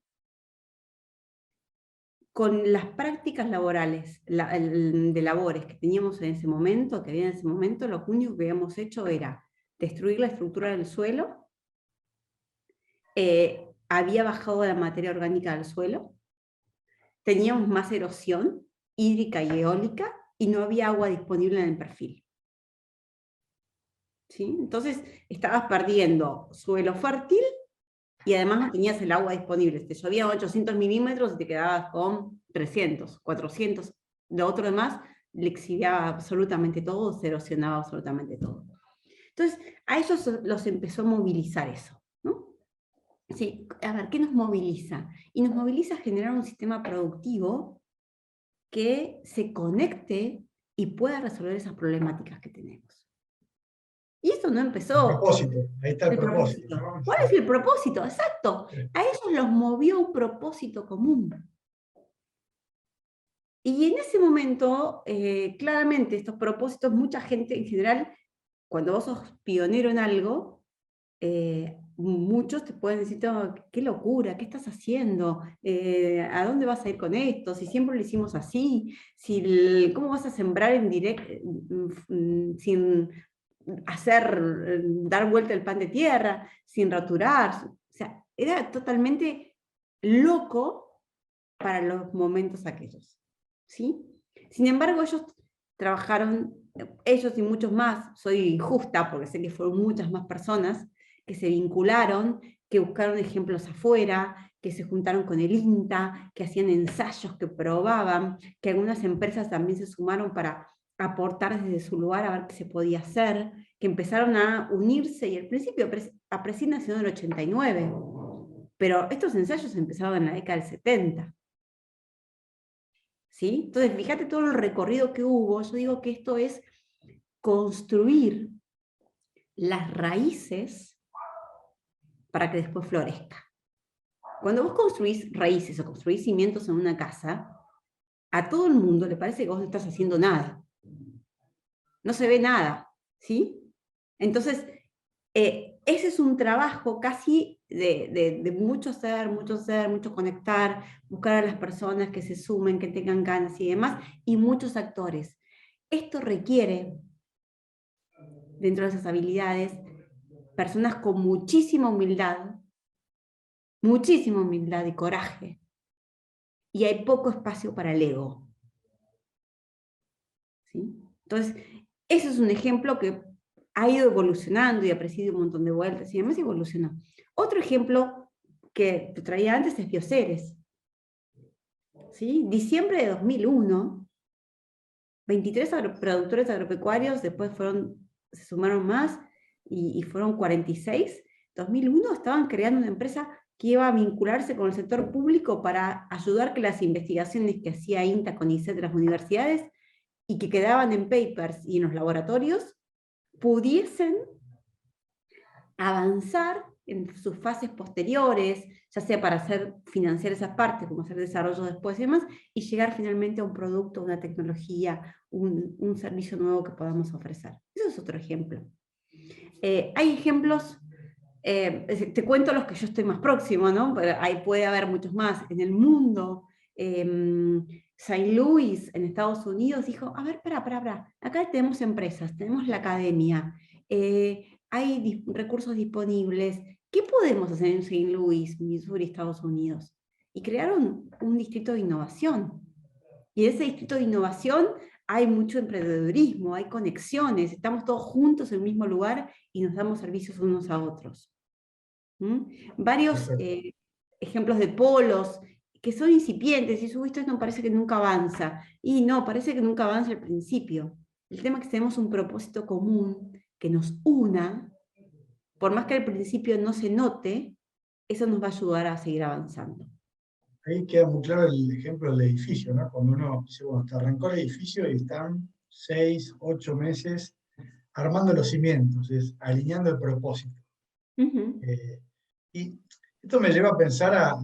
con las prácticas laborales, de labores que teníamos en ese momento, que había en ese momento, lo único que habíamos hecho era destruir la estructura del suelo, había bajado la materia orgánica del suelo, teníamos más erosión hídrica y eólica, y no había agua disponible en el perfil. ¿Sí? Entonces estabas perdiendo suelo fértil y además no tenías el agua disponible. Te llovían 800 milímetros y te quedabas con 300, 400. Lo otro demás le exiliaba absolutamente todo, se erosionaba absolutamente todo. Entonces, a ellos los empezó a movilizar eso, ¿no? Sí, a ver, ¿qué nos moviliza? Y nos moviliza a generar un sistema productivo que se conecte y pueda resolver esas problemáticas que tenemos. Y eso no El empezó. propósito, ahí está el El propósito. propósito. ¿Cuál es el propósito? Exacto. A ellos los movió un propósito común. Y en ese momento, claramente, estos propósitos, mucha gente en general, cuando vos sos pionero en algo, muchos te pueden decir, "Oh, qué locura, ¿qué estás haciendo? ¿A dónde vas a ir con esto? Si siempre lo hicimos así, ¿cómo vas a sembrar en directo sin dar vuelta el pan de tierra, sin raturar?". O sea, era totalmente loco para los momentos aquellos, ¿sí? Sin embargo, ellos trabajaron, ellos y muchos más, soy injusta porque sé que fueron muchas más personas que se vincularon, que buscaron ejemplos afuera, que se juntaron con el INTA, que hacían ensayos, que probaban, que algunas empresas también se sumaron para aportar desde su lugar a ver qué se podía hacer, que empezaron a unirse, y al principio Apresidio nació en el 89, pero estos ensayos empezaron en la década del 70. ¿Sí? Entonces, fíjate todo el recorrido que hubo. Yo digo que esto es construir las raíces para que después florezca. Cuando vos construís raíces o construís cimientos en una casa, a todo el mundo le parece que vos no estás haciendo nada. No se ve nada, ¿sí? Entonces, ese es un trabajo casi de mucho ser, mucho conectar, buscar a las personas que se sumen, que tengan ganas y demás, y muchos actores. Esto requiere, dentro de esas habilidades, personas con muchísima humildad y coraje. Y hay poco espacio para el ego. ¿Sí? Entonces, ese es un ejemplo que ha ido evolucionando y ha presidido un montón de vueltas y además evolucionó. Otro ejemplo que te traía antes es Bioceres. ¿Sí? Diciembre de 2001, 23 productores agropecuarios, después se sumaron más y fueron 46. 2001 estaban creando una empresa que iba a vincularse con el sector público para ayudar que las investigaciones que hacía INTA con ICET de las universidades y que quedaban en papers y en los laboratorios pudiesen avanzar en sus fases posteriores, ya sea para financiar esas partes, como hacer desarrollo después y demás, y llegar finalmente a un producto, una tecnología, un servicio nuevo que podamos ofrecer. Eso es otro ejemplo. Hay ejemplos, te cuento los que yo estoy más próximo, ¿no? Pero puede haber muchos más. En el mundo, St. Louis, en Estados Unidos, dijo, a ver, para. Acá tenemos empresas, tenemos la academia, hay recursos disponibles. ¿Qué podemos hacer en St. Louis, Missouri, Estados Unidos? Y crearon un distrito de innovación. Y en ese distrito de innovación hay mucho emprendedurismo, hay conexiones, estamos todos juntos en el mismo lugar y nos damos servicios unos a otros. Varios ejemplos de polos que son incipientes, y esto no parece que nunca avanza. Y no, parece que nunca avanza al principio. El tema es que tenemos un propósito común que nos una, por más que al principio no se note, eso nos va a ayudar a seguir avanzando. Ahí queda muy claro el ejemplo del edificio, ¿no? Cuando uno dice, bueno, te arrancó el edificio y están 6, 8 meses armando los cimientos, es alineando el propósito. Y esto me lleva a pensar a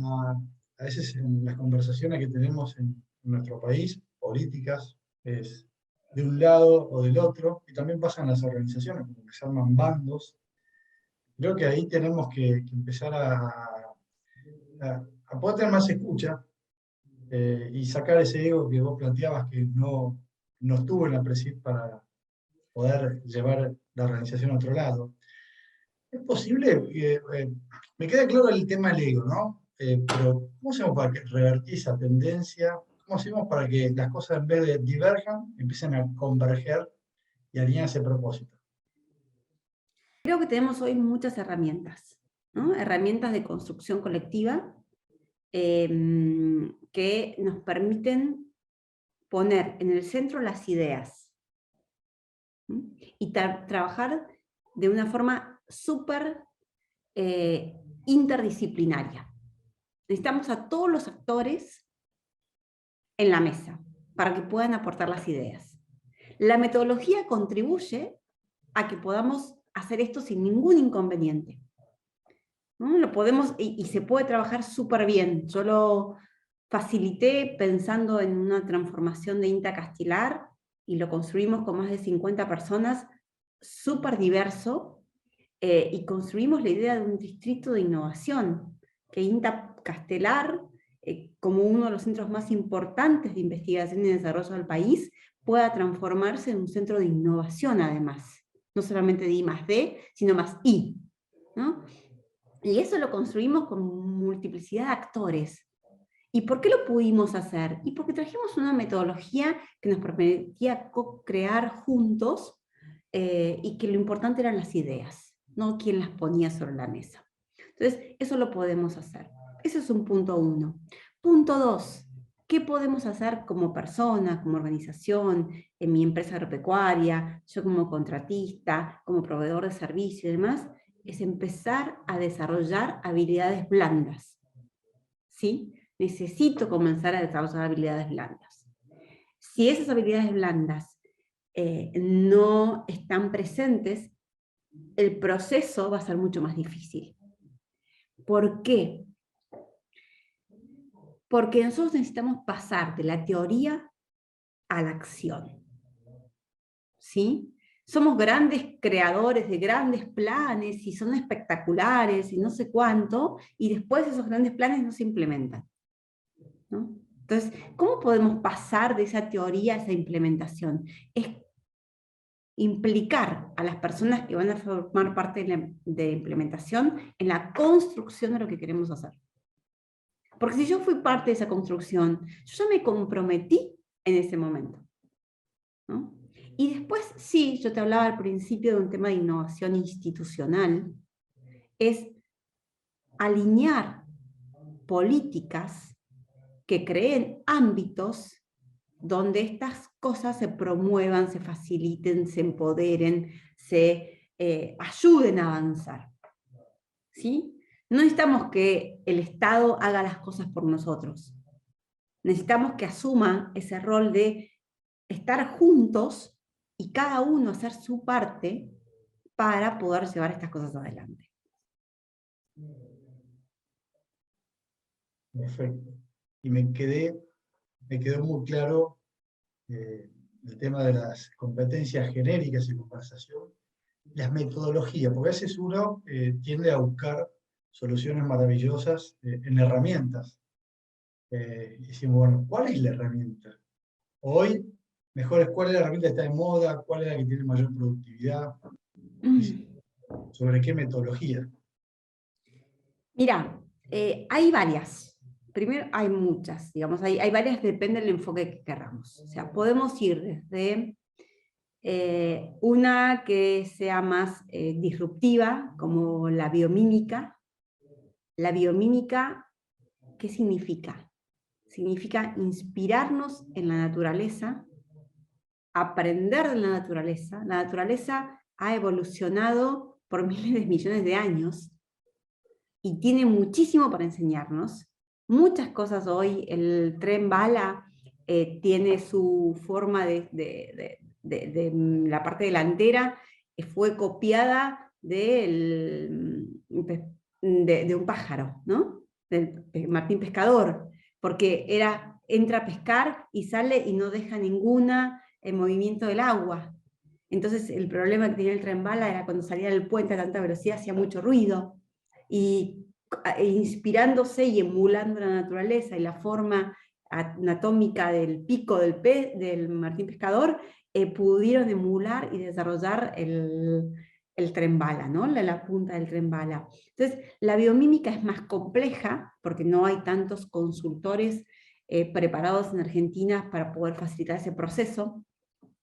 veces en las conversaciones que tenemos en nuestro país, políticas, es de un lado o del otro, y también pasa en las organizaciones, como que se arman bandos. Creo que ahí tenemos que empezar a poder tener más escucha y sacar ese ego que vos planteabas que no estuvo en la PRESID para poder llevar la organización a otro lado. Es posible, me queda claro el tema del ego, ¿no? Pero ¿cómo hacemos para revertir esa tendencia? ¿Cómo hacemos para que las cosas en vez de diverjan, empiecen a converger y alinear ese propósito? Creo que tenemos hoy muchas herramientas, ¿no? Herramientas de construcción colectiva que nos permiten poner en el centro las ideas, ¿sí? Y trabajar de una forma súper interdisciplinaria. Necesitamos a todos los actores en la mesa para que puedan aportar las ideas. La metodología contribuye a que podamos hacer esto sin ningún inconveniente, ¿no? Lo podemos, y se puede trabajar súper bien. Yo lo facilité pensando en una transformación de INTA Castelar y lo construimos con más de 50 personas, súper diverso, y construimos la idea de un distrito de innovación, que INTA Castelar, como uno de los centros más importantes de investigación y desarrollo del país, pueda transformarse en un centro de innovación además, no solamente de I+D, sino más I, ¿no? Y eso lo construimos con multiplicidad de actores. ¿Y por qué lo pudimos hacer? Y porque trajimos una metodología que nos permitía co-crear juntos y que lo importante eran las ideas, no quién las ponía sobre la mesa. Entonces, eso lo podemos hacer. Ese es un punto 1. Punto 2, ¿qué podemos hacer como persona, como organización, en mi empresa agropecuaria, yo como contratista, como proveedor de servicio y demás? Es empezar a desarrollar habilidades blandas, ¿sí? Necesito comenzar a desarrollar habilidades blandas. Si esas habilidades blandas no están presentes, el proceso va a ser mucho más difícil. ¿Por qué? Porque nosotros necesitamos pasar de la teoría a la acción, ¿sí? Somos grandes creadores de grandes planes y son espectaculares y no sé cuánto, y después esos grandes planes no se implementan, ¿no? Entonces, ¿cómo podemos pasar de esa teoría a esa implementación? Es implicar a las personas que van a formar parte de la implementación en la construcción de lo que queremos hacer. Porque si yo fui parte de esa construcción, yo ya me comprometí en ese momento, ¿no? Y después, sí, yo te hablaba al principio de un tema de innovación institucional, es alinear políticas que creen ámbitos donde estas cosas se promuevan, se faciliten, se empoderen, se ayuden a avanzar, ¿sí? No necesitamos que el Estado haga las cosas por nosotros. Necesitamos que asuma ese rol de estar juntos y cada uno hacer su parte para poder llevar estas cosas adelante. Perfecto. Y me quedó muy claro el tema de las competencias genéricas en conversación, las metodologías, porque a veces uno tiende a buscar soluciones maravillosas en herramientas. Y decimos, bueno, ¿cuál es la herramienta? Hoy, mejor cuál es la herramienta que está de moda, cuál es la que tiene mayor productividad, sobre qué metodología. Mira, hay varias. Primero, hay muchas, digamos, hay varias, depende del enfoque que queramos. O sea, podemos ir desde una que sea más disruptiva, como la biomímica. La biomímica, ¿qué significa? Significa inspirarnos en la naturaleza, aprender de la naturaleza. La naturaleza ha evolucionado por miles de millones de años y tiene muchísimo para enseñarnos. Muchas cosas hoy, el tren bala tiene su forma de la parte delantera, fue copiada de un pájaro, ¿no? Del Martín Pescador, porque entra a pescar y sale y no deja ninguna movimiento del agua. Entonces el problema que tenía el tren bala era cuando salía del puente a tanta velocidad hacía mucho ruido, y inspirándose y emulando la naturaleza y la forma anatómica del pico del Martín Pescador, pudieron emular y desarrollar el tren bala, ¿no? la punta del tren bala. Entonces, la biomímica es más compleja porque no hay tantos consultores preparados en Argentina para poder facilitar ese proceso.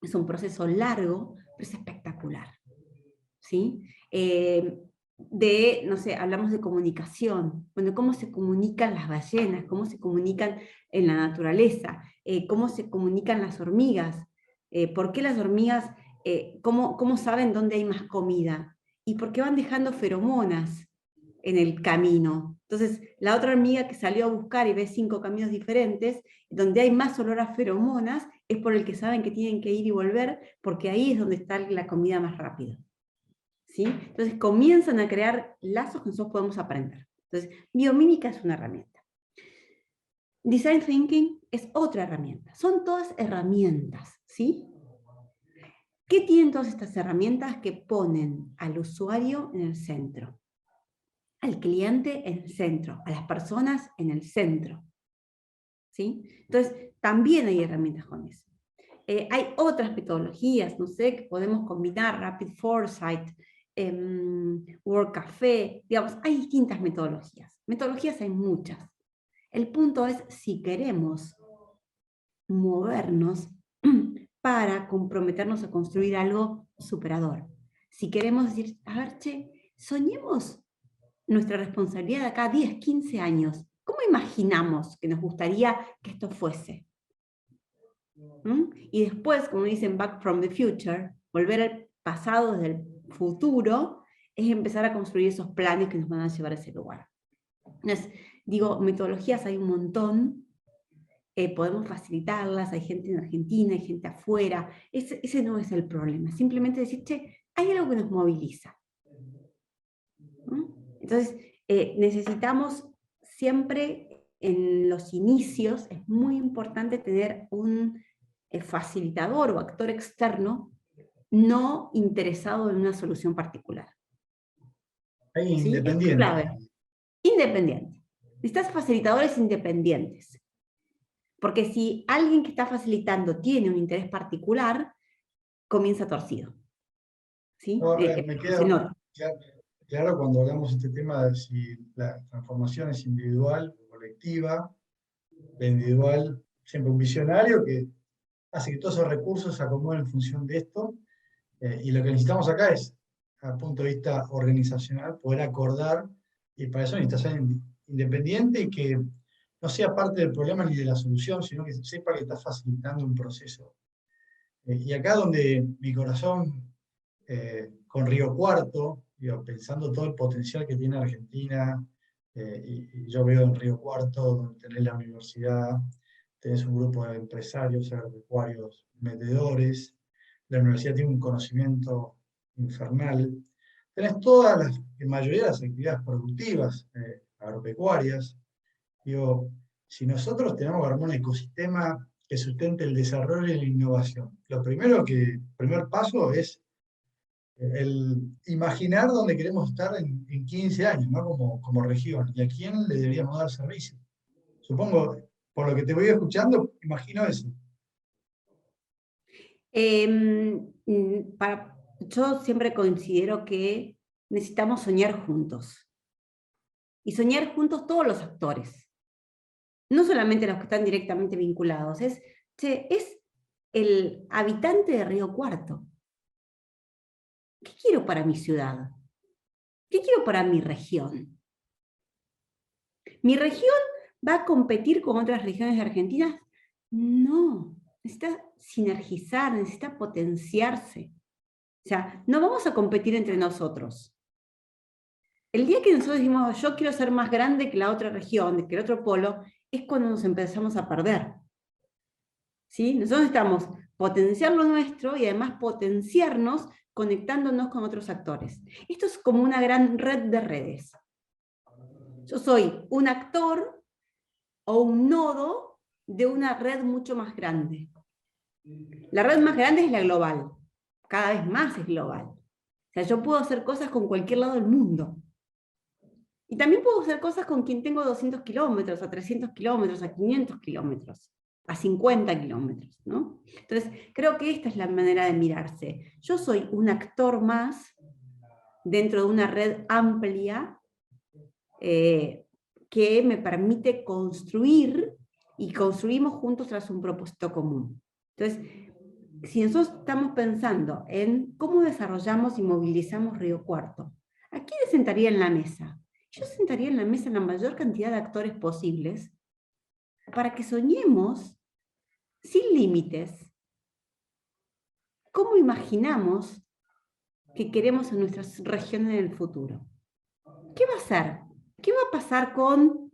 Es un proceso largo, pero es espectacular, ¿sí? No sé, hablamos de comunicación, bueno, cómo se comunican las ballenas, cómo se comunican en la naturaleza, cómo se comunican las hormigas, por qué las hormigas, cómo saben dónde hay más comida, y por qué van dejando feromonas en el camino. Entonces, la otra hormiga que salió a buscar y ve 5 caminos diferentes, donde hay más olor a feromonas, es por el que saben que tienen que ir y volver, porque ahí es donde está la comida más rápido. ¿Sí? Entonces comienzan a crear lazos que nosotros podemos aprender. Entonces, biomímica es una herramienta. Design Thinking es otra herramienta. Son todas herramientas, ¿sí? ¿Qué tienen todas estas herramientas? Que ponen al usuario en el centro, al cliente en el centro, a las personas en el centro, ¿sí? Entonces, también hay herramientas con eso. Hay otras metodologías, no sé, que podemos combinar, Rapid Foresight, World Café, digamos, hay distintas metodologías. Metodologías hay muchas. El punto es si queremos movernos para comprometernos a construir algo superador. Si queremos decir, a ver, che, soñemos nuestra responsabilidad de acá 10, 15 años. ¿Cómo imaginamos que nos gustaría que esto fuese? Y después, como dicen Back from the Future, volver al pasado desde el futuro, es empezar a construir esos planes que nos van a llevar a ese lugar. Entonces, digo, metodologías hay un montón, podemos facilitarlas, hay gente en Argentina, hay gente afuera, ese no es el problema, simplemente decir, che, hay algo que nos moviliza. Entonces, necesitamos siempre en los inicios, es muy importante tener un facilitador o actor externo no interesado en una solución particular. Hay ¿Sí? Es independiente. clave. Independiente. Necesitas facilitadores independientes. Porque si alguien que está facilitando tiene un interés particular, comienza torcido. ¿Sí? No, me Se queda nota. claro cuando hablamos de este tema de si la transformación es individual o colectiva. La individual, siempre un visionario que hace que todos esos recursos se acomoden en función de esto. Y lo que necesitamos acá es, a punto de vista organizacional, poder acordar, y para eso necesitas ser independiente y que no sea parte del problema ni de la solución, sino que sepa que está facilitando un proceso. Y acá donde mi corazón, con Río Cuarto, digo, pensando todo el potencial que tiene Argentina, y yo veo en Río Cuarto, donde tenés la universidad, tenés un grupo de empresarios, agropecuarios, vendedores, la universidad tiene un conocimiento infernal, tenés todas las, en mayoría de las actividades productivas, agropecuarias. Digo, si nosotros tenemos que armar un ecosistema que sustente el desarrollo y la innovación, primer paso es el imaginar dónde queremos estar en 15 años, ¿no? Como región, y a quién le deberíamos dar servicio. Supongo, por lo que te voy escuchando, imagino eso. Yo siempre considero que necesitamos soñar juntos. Y soñar juntos todos los actores. No solamente los que están directamente vinculados. Es el habitante de Río Cuarto. ¿Qué quiero para mi ciudad? ¿Qué quiero para mi región? ¿Mi región va a competir con otras regiones de Argentina? No. Necesita sinergizar, necesita potenciarse. O sea, no vamos a competir entre nosotros. El día que nosotros decimos, yo quiero ser más grande que la otra región, que el otro polo, es cuando nos empezamos a perder. ¿Sí? Nosotros necesitamos potenciar lo nuestro y además potenciarnos conectándonos con otros actores. Esto es como una gran red de redes. Yo soy un actor o un nodo de una red mucho más grande. La red más grande es la global. Cada vez más es global. O sea, yo puedo hacer cosas con cualquier lado del mundo. Y también puedo hacer cosas con quien tengo 200 kilómetros, a 300 kilómetros, a 500 kilómetros, a 50 kilómetros, ¿no? Entonces, creo que esta es la manera de mirarse. Yo soy un actor más dentro de una red amplia que me permite construir y construimos juntos tras un propósito común. Entonces, si nosotros estamos pensando en cómo desarrollamos y movilizamos Río Cuarto, ¿a quién le sentaría en la mesa? Yo sentaría en la mesa la mayor cantidad de actores posibles para que soñemos sin límites. ¿Cómo imaginamos que queremos en nuestras regiones en el futuro? ¿Qué va a ser? ¿Qué va a pasar con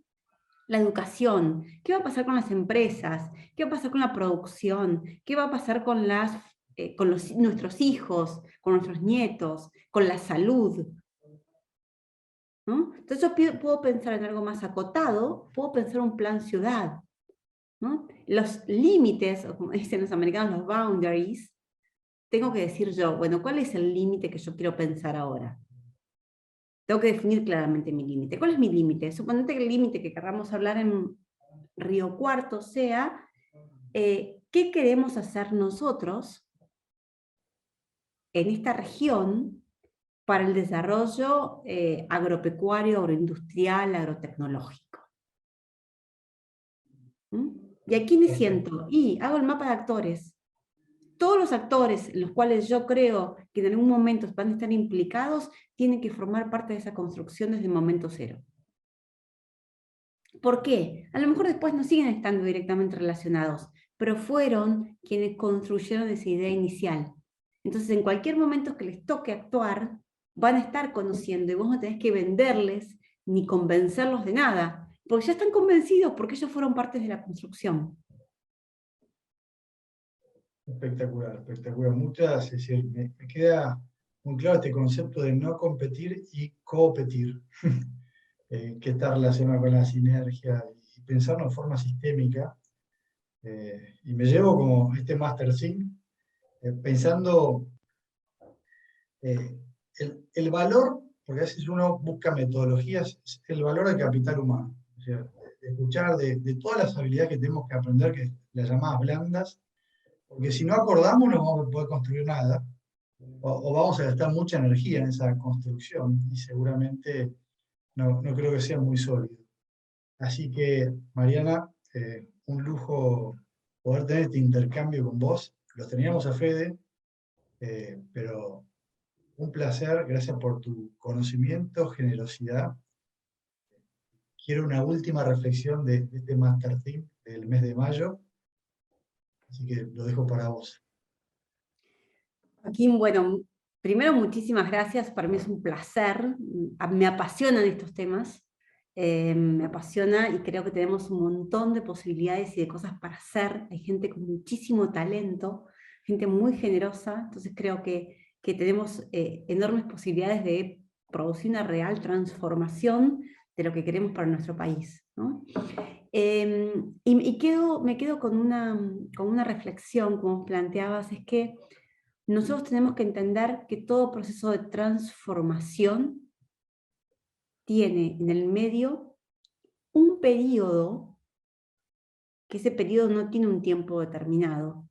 la educación? ¿Qué va a pasar con las empresas? ¿Qué va a pasar con la producción? ¿Qué va a pasar con nuestros hijos, con nuestros nietos, con la salud? ¿No? Entonces yo puedo pensar en algo más acotado, puedo pensar un plan ciudad, ¿no? Los límites, o como dicen los americanos, los boundaries, tengo que decir yo, bueno, ¿cuál es el límite que yo quiero pensar ahora? Tengo que definir claramente mi límite. ¿Cuál es mi límite? Suponete que el límite que queramos hablar en Río Cuarto sea ¿qué queremos hacer nosotros en esta región para el desarrollo agropecuario, agroindustrial, agrotecnológico? ¿Mm? ¿Y aquí me siento? Y hago el mapa de actores. Todos los actores en los cuales yo creo que en algún momento van a estar implicados tienen que formar parte de esa construcción desde el momento cero. ¿Por qué? A lo mejor después no siguen estando directamente relacionados, pero fueron quienes construyeron esa idea inicial. Entonces, en cualquier momento que les toque actuar, van a estar conociendo y vos no tenés que venderles ni convencerlos de nada, porque ya están convencidos porque ellos fueron partes de la construcción. Espectacular, espectacular. Muchas, es decir, me queda muy claro este concepto de no competir y competir, que está relacionado con la sinergia y pensarlo de forma sistémica. Y me llevo como este Master Think, pensando el valor, porque a veces uno busca metodologías, es el valor del capital humano. O sea, de escuchar de todas las habilidades que tenemos que aprender, que las llamadas blandas, porque si no acordamos no vamos a poder construir nada, o vamos a gastar mucha energía en esa construcción, y seguramente no creo que sea muy sólido. Así que, Mariana, un lujo poder tener este intercambio con vos. Los teníamos a Fede, pero un placer, gracias por tu conocimiento, generosidad. Quiero una última reflexión de este Master Team del mes de mayo, así que lo dejo para vos. Joaquín, bueno, primero muchísimas gracias, para mí es un placer, me apasionan estos temas, me apasiona y creo que tenemos un montón de posibilidades y de cosas para hacer, hay gente con muchísimo talento, gente muy generosa, entonces creo que que tenemos enormes posibilidades de producir una real transformación de lo que queremos para nuestro país, ¿no? Y me quedo con una reflexión, como planteabas, es que nosotros tenemos que entender que todo proceso de transformación tiene en el medio un periodo, que ese periodo no tiene un tiempo determinado.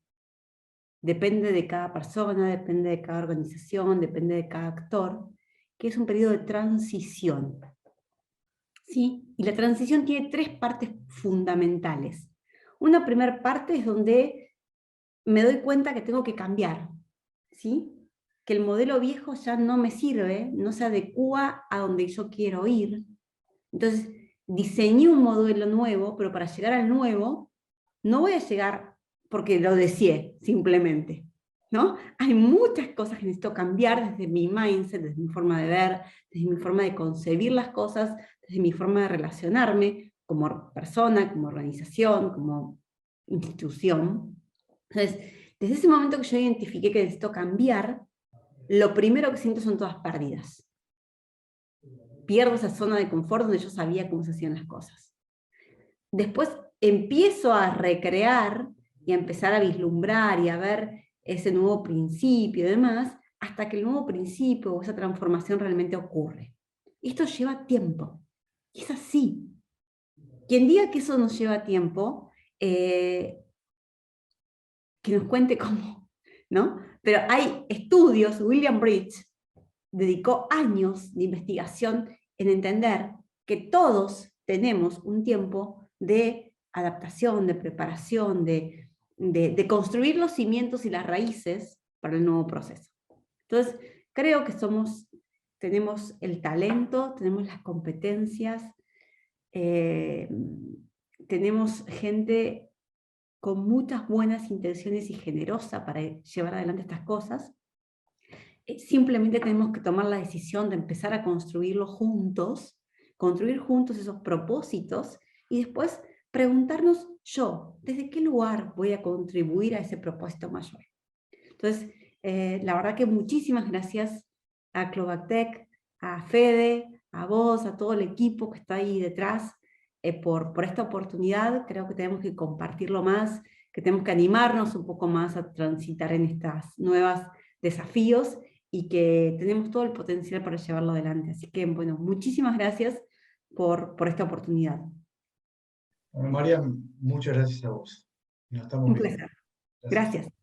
Depende de cada persona, depende de cada organización, depende de cada actor, que es un periodo de transición. ¿Sí? Y la transición tiene tres partes fundamentales. Una primera parte es donde me doy cuenta que tengo que cambiar, ¿sí? Que el modelo viejo ya no me sirve, no se adecúa a donde yo quiero ir. Entonces, diseñé un modelo nuevo, pero para llegar al nuevo, no voy a llegar porque lo deseé, simplemente, ¿no? Hay muchas cosas que necesito cambiar desde mi mindset, desde mi forma de ver, desde mi forma de concebir las cosas, desde mi forma de relacionarme como persona, como organización, como institución. Entonces, desde ese momento que yo identifiqué que necesito cambiar, lo primero que siento son todas pérdidas. Pierdo esa zona de confort donde yo sabía cómo se hacían las cosas. Después empiezo a recrear y a empezar a vislumbrar y a ver ese nuevo principio y demás, hasta que el nuevo principio o esa transformación realmente ocurre. Esto lleva tiempo. Y es así. Quien diga que eso nos lleva tiempo, que nos cuente cómo, ¿no? Pero hay estudios, William Bridge dedicó años de investigación en entender que todos tenemos un tiempo de adaptación, de preparación, de construir los cimientos y las raíces para el nuevo proceso. Entonces, creo que tenemos el talento, tenemos las competencias, tenemos gente con muchas buenas intenciones y generosa para llevar adelante estas cosas. Simplemente tenemos que tomar la decisión de empezar a construir juntos esos propósitos y después preguntarnos yo, ¿desde qué lugar voy a contribuir a ese propósito mayor? Entonces, la verdad que muchísimas gracias a Clovactec, a Fede, a vos, a todo el equipo que está ahí detrás, por esta oportunidad. Creo que tenemos que compartirlo más, que tenemos que animarnos un poco más a transitar en estas nuevos desafíos y que tenemos todo el potencial para llevarlo adelante. Así que, bueno, muchísimas gracias por esta oportunidad. Bueno, María, muchas gracias a vos. Nos estamos Un viendo. placer. Gracias. Gracias.